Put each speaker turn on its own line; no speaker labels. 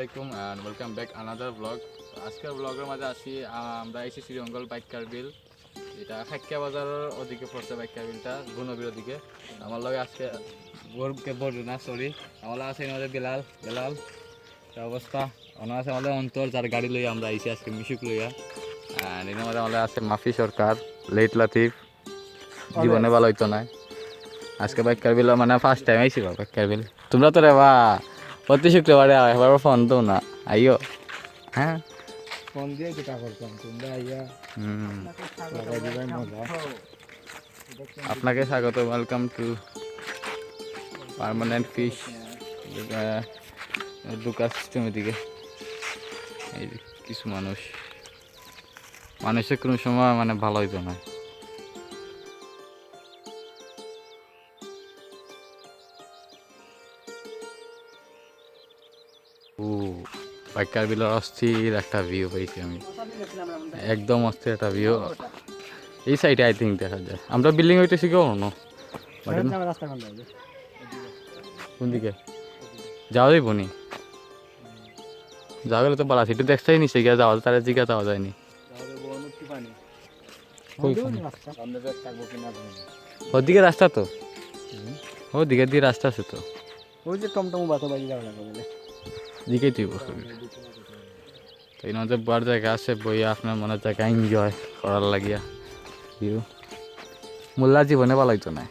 আলাইকুম and welcome back another vlog. আজকের ব্লগের মাঝে আসি আমরা এসেছি শ্রীরঙ্গল বাইকার বিল, এটা খাক্কিয়া বাজারের ওদিকে পড়ছে বাইকার বিলটা গুণবীর ওদিকে। আমার লগে আজকে আমার লগে আছে আমাদের বেলাল অবস্থা ওনার আছে আমাদের অন্তর, যার গাড়ি লইয়া আমরা আইসি আজকে মিশুক লইয়া। অ্যান্ড এর মধ্যে আমাদের আছে মাফি সরকার, লেট লাতিফ, জীবনে ভালো হইতো না আজকে বাইকার বিল মানে ফার্স্ট টাইম আইসি বাইকার বিল। তোমরা তো রে বা প্রতি শুক্রবারে এবার ফোন তো না আইও, হ্যাঁ
ফোন দিয়ে যেটা করতাম তোমরা আইয়া মজা।
আপনাকে স্বাগত, ওয়েলকাম টু পার্মানেন্ট ফিশ দুকা সিস্টেমের দিকে। এই যে কিছু মানুষের কোনো সময় মানে ভালো হইতো না। বাইকার বিলের অস্থির একটা ভিউ পাইছি আমি, একদম অস্থির একটা ভিউ। এই সাইডে আই থিঙ্ক দেখা যায় আমরা বিল্ডিং হইতেছি কেউ না। কোন দিকে যাওয়া যাইব নি? যাওয়া গেলে তো বলা সেটা দেখতেই নিচে গিয়ে যাওয়া তারা জিগা যাওয়া যায়নি। ওদিকে রাস্তা তো, ওদিকে দিয়ে রাস্তা আছে তো,
ওই যে টমটম বাতা বাজি যাওয়া লাগবে
দিকেই তুই তো এই মধ্যে বড় জায়গা আছে বইয়া আপনার মনে জায়গা এনজয় করার লাগিয়া ভিউ। মোল্লা জীবনে ভালো হইতো না।